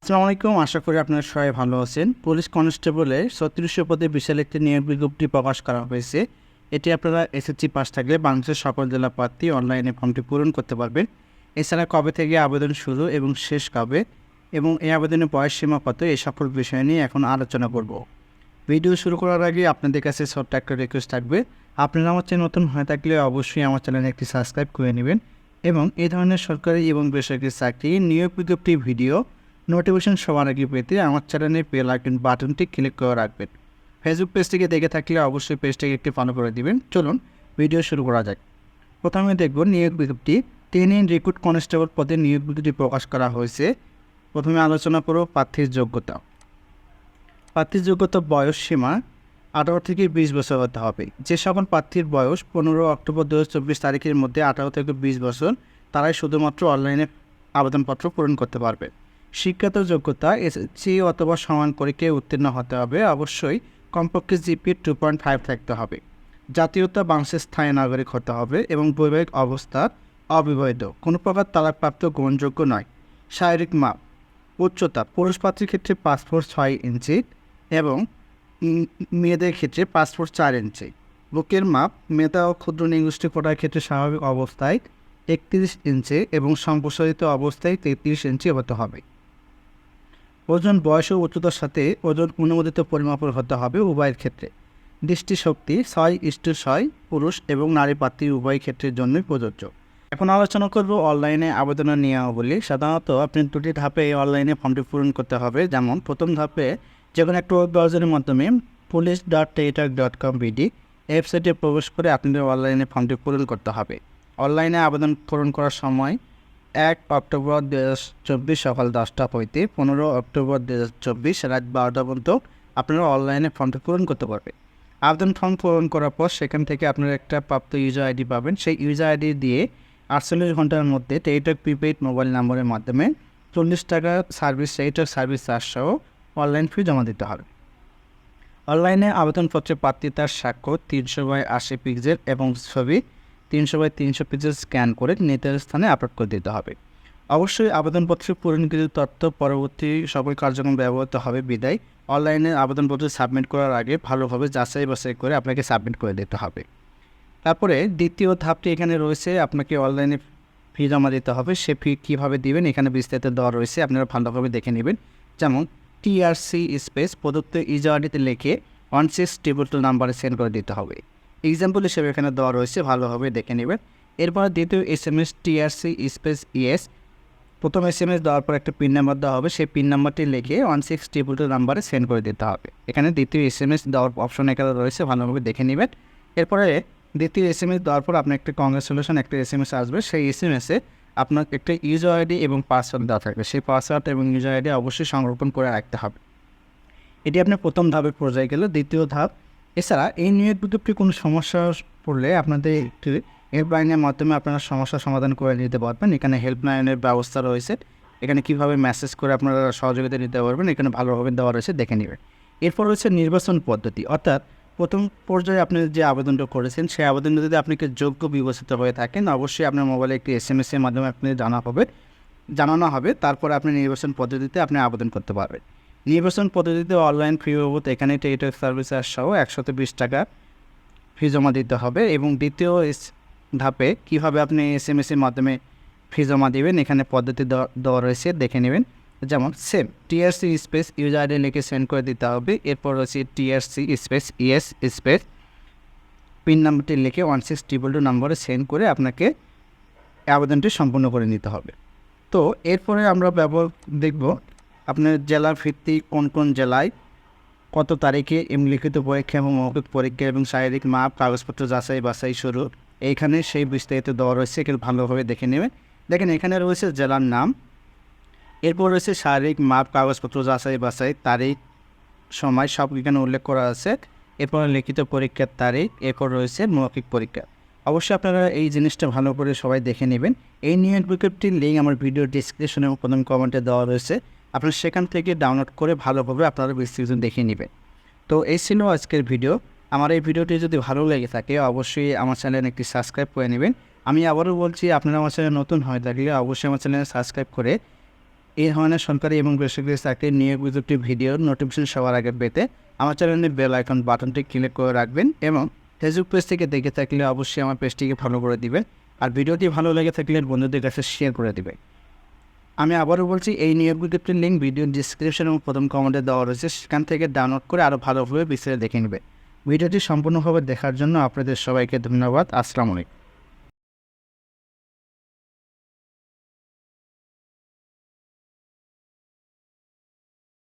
আসসালামু আলাইকুম। আশা করি আপনারা সবাই ভালো আছেন। পুলিশ কনস্টেবলের ৩৬০০ পদে বিশাল একটি নিয়োগ বিজ্ঞপ্তি প্রকাশ করা হয়েছে। এটি আপনারা এসএসসি পাস থাকলে বাংলাদেশের সকল জেলা প্রার্থী অনলাইনে ফর্মটি পূরণ করতে পারবেন। এছাড়া কবে থেকে আবেদন শুরু এবং শেষ কবে এবং এই আবেদনের বয়সসীমা কত, এই সকল বিষয় নিয়ে এখন আলোচনা করব। ভিডিও শুরু করার আগে আপনাদের কাছে ছোট্ট একটা রিকোয়েস্ট থাকবে, আপনারা আমার চ্যানেল নতুন হয়ে থাকলে অবশ্যই আমার চ্যানেলে একটি সাবস্ক্রাইব করে নেবেন এবং এই ধরনের সরকারি এবং বেসরকারি চাকরি নিয়োগ বিজ্ঞপ্তি ভিডিও নোটিফিকেশন সবার আগে পেতে আমার চ্যানেলে বেল আইকন বাটনটি ক্লিক করে রাখবেন। ফেসবুক পেজ থেকে দেখে থাকলে অবশ্যই পেজটাকে একটি ফলো করে দিবেন। চলুন ভিডিও শুরু করা যাক। প্রথমে দেখব নিয়োগ বিজ্ঞপ্তি। 10 রিক্রুট কনস্টেবল পদে নিয়োগ বিজ্ঞপ্তি প্রকাশ করা হয়েছে। প্রথমে আলোচনা করব প্রার্থীর যোগ্যতা। প্রার্থীর যোগ্যতা বয়স সীমা 18 থেকে 20 বছর হতে হবে। যে সকল প্রার্থীর বয়স 15 অক্টোবর 2024 তারিখের মধ্যে 18 থেকে 20 বছর, তারাই শুধুমাত্র অনলাইনে আবেদনপত্র পূরণ করতে পারবে। শিক্ষাগত যোগ্যতা এসএসসি অথবা সমান পরীক্ষায় উত্তীর্ণ হতে হবে। অবশ্যই কমপক্ষে জিপিএ 2.5 থাকতে হবে। জাতীয়তা বাংলাদেশের স্থায়ী নাগরিক হতে হবে এবং বৈবাহিক অবস্থা অবিবাহিত, কোনো প্রকার তালাকপ্রাপ্ত গ্রহণযোগ্য নয়। শারীরিক মাপ। উচ্চতা পুরুষ প্রার্থীর ক্ষেত্রে 5 ফুট 6 ইঞ্চি এবং মেয়েদের ক্ষেত্রে 5 ফুট 4 ইঞ্চি। বুকের মাপ মেধা ও ক্ষুদ্র নিগোষ্ঠী কোটার ক্ষেত্রে স্বাভাবিক অবস্থায় 31 ইঞ্চি এবং সম্প্রসারিত অবস্থায় 33 ইঞ্চি হতে হবে। ওজন বয়স ও উচ্চতার সাথে ওজন অনুমোদিত পরিমাপের হতে হবে উভয়ের ক্ষেত্রে। দৃষ্টিশক্তি 6:6 পুরুষ এবং নারী প্রার্থী উভয় ক্ষেত্রের জন্যই প্রযোজ্য। এখন আলোচনা করব অনলাইনে আবেদনের নিয়মাবলী। সাধারণত আপনি দুটি ধাপে এই অনলাইনে ফর্মটি পূরণ করতে হবে। যেমন প্রথম ধাপে যে কোনো একটা ওয়েব ব্রাউজারের মাধ্যমে police.teritak.com.bd ওয়েবসাইটে প্রবেশ করে আপনাদের অনলাইনে ফর্মটি পূরণ করতে হবে। অনলাইনে আবেদন পূরণ করার সময় 1 অক্টোবর 2024 সকাল 10টা হইতে 15 অক্টোবর 2024 রাত 12টা পর্যন্ত আপনারা অনলাইনে ফর্মটি পূরণ করতে পারবেন। আবেদন ফর্ম পূরণ করার পর সেখান থেকে আপনারা একটা প্রাপ্ত ইউজার আইডি পাবেন। সেই ইউজার আইডি দিয়ে 48 ঘন্টার মধ্যে টেলিটক প্রিপেইড মোবাইল নম্বরের মাধ্যমে 40 টাকা সার্ভিস টেলিটক সার্ভিস চার্জ সহ অনলাইন ফি জমা দিতে হবে। অনলাইনে আবেদনপত্রে প্রার্থীতার স্বাক্ষর 300/80 পিক্সেল এবং ছবি 300/300 পিক্সেল স্ক্যান করে নির্ধারিত স্থানে আপলোড করে দিতে হবে। অবশ্যই আবেদনপত্রে পূরণকৃত তথ্য পরবর্তী সকল কার্যক্রম ব্যবহৃত হবে বিদায় অনলাইনে আবেদনপত্র সাবমিট করার আগে ভালোভাবে যাচাই বাছাই করে আপনাকে সাবমিট করে দিতে হবে। তারপরে দ্বিতীয় ধাপটি এখানে রয়েছে, আপনাকে অনলাইনে ফি জমা দিতে হবে। সে ফি কীভাবে দিবেন এখানে বিস্তারিত দেওয়া রয়েছে, আপনারা ভালোভাবে দেখে নেবেন। যেমন টিআরসি স্পেস প্রদত্ত ইউজার আইডিতে লিখে 16 নাম্বারে সেন্ড করে দিতে হবে। এক্সাম্পল হিসেবে এখানে দেওয়া রয়েছে, ভালোভাবে দেখে নেবেন। এরপর দ্বিতীয় SMS টিআরসি স্পেস ইএস, প্রথম SMS দেওয়ার পর একটা পিন নাম্বার দেওয়া হবে, সেই পিন নাম্বারটি লিখে 16 নাম্বারে সেন্ড করে দিতে হবে। এখানে দ্বিতীয় SMS দেওয়ার অপশন এখানে রয়েছে, ভালোভাবে দেখে নেবেন। এরপরে দ্বিতীয় SMS দেওয়ার পর আপনার একটা কংগ্রেচুলেশন একটা SMS আসবে। সেই SMSে আপনার একটা ইউজার আইডি এবং পাসওয়ার্ড দেওয়া থাকবে। সেই পাসওয়ার্ড এবং ইউজার আইডি অবশ্যই সংরক্ষণ করে রাখতে হবে। এটি আপনার প্রথম ধাপের পর্যায়ে গেল। দ্বিতীয় ধাপ, এছাড়া এই নিয়োগ বিজ্ঞপ্তি কোনো সমস্যা পড়লে আপনাদের একটি হেল্পলাইনের মাধ্যমে আপনারা সমস্যার সমাধান করে নিতে পারবেন। এখানে হেল্পলাইনের ব্যবস্থা রয়েছে, এখানে কীভাবে মেসেজ করে আপনারা সহযোগিতা নিতে পারবেন এখানে ভালোভাবে দেওয়া রয়েছে, দেখে নেবেন। এরপর রয়েছে নির্বাচন পদ্ধতি, অর্থাৎ প্রথম পর্যায়ে আপনি যে আবেদনটা করেছেন সেই আবেদনটা যদি আপনাকে যোগ্য বিবেচিত হয়ে থাকেন অবশ্যই আপনার মোবাইলে একটি SMS-এর মাধ্যমে আপনি জানানো হবে। তারপরে আপনি নির্বাচন পদ্ধতিতে আপনি আবেদন করতে পারবেন। নির্বাচন পদ্ধতিতে অনলাইন ফি বাবদ এখানে টেলিটক সার্ভিস চার্জ সহ 120 টাকা ফি জমা দিতে হবে। এবং দ্বিতীয় ধাপে কীভাবে আপনি SMS-এর মাধ্যমে ফি জমা দেবেন এখানে পদ্ধতি দেওয়া রয়েছে, দেখে নেবেন। যেমন same TRC space user ID লিখে সেন্ড করে দিতে হবে। এরপর রয়েছে TRC space ES space PIN নাম্বারটি লিখে 16 নাম্বারে সেন্ড করে আপনাকে আবেদনটি সম্পূর্ণ করে নিতে হবে। তো এরপরে আমরা দেখব আপনার জেলার ভিত্তিক কোন কোন জেলায় কত তারিখে লিখিত পরীক্ষা এবং মৌখিক পরীক্ষা এবং শারীরিক মাপ কাগজপত্র যাচাই বাছাই শুরু, এইখানে সেই বিস্তারিত দেওয়া রয়েছে, এগুলো ভালোভাবে দেখে নেবেন। দেখেন এখানে রয়েছে জেলার নাম, এরপর রয়েছে শারীরিক মাপ কাগজপত্র যাচাই বাছাই তারিখ সময় সব এখানে উল্লেখ করা আছে। এরপর লিখিত পরীক্ষার তারিখ, এরপর রয়েছে মৌখিক পরীক্ষা। অবশ্যই আপনারা এই জিনিসটা ভালো করে সবাই দেখে নেবেন। এই নিয়োগ বিজ্ঞপ্তির লিঙ্ক আমার ভিডিও ডিসক্রিপশনে এবং প্রথম কমেন্টে দেওয়া রয়েছে, আপনারা সেখান থেকে ডাউনলোড করে ভালোভাবে আপনারা বিস্তারিত দেখে নেবেন। তো এই ছিল আজকের ভিডিও। আমার এই ভিডিওটি যদি ভালো লেগে থাকে অবশ্যই আমার চ্যানেলে একটি সাবস্ক্রাইব করে নেবেন। আমি আবারও বলছি, আপনারা আমার চ্যানেলে নতুন হয়ে থাকলে অবশ্যই আমার চ্যানেলে সাবস্ক্রাইব করে এই ধরনের সরকারি এবং বেসরকারি চাকরির নিয়োগ বিজ্ঞপ্তি ভিডিওর নোটিফিকেশন সবার আগে পেতে আমার চ্যানেলের বেল আইকন বাটনটি ক্লিক করে রাখবেন এবং ফেসবুক পেজ থেকে দেখে থাকলে অবশ্যই আমার পেজটিকে ফলো করে দিবেন আর ভিডিওটি ভালো লেগে থাকলে বন্ধুদের কাছে শেয়ার করে দিবেন। আমি আবারও বলছি, এই নিয়োগ বিজ্ঞপ্তির লিঙ্ক ভিডিওর ডিসক্রিপশন এবং প্রথম কমেন্টে দেওয়া রয়েছে, সেখান থেকে ডাউনলোড করে আরও ভালোভাবে বিস্তারিত দেখে নেবে। ভিডিওটি সম্পূর্ণভাবে দেখার জন্য আপনাদের সবাইকে ধন্যবাদ। আসসালামু আলাইকুম।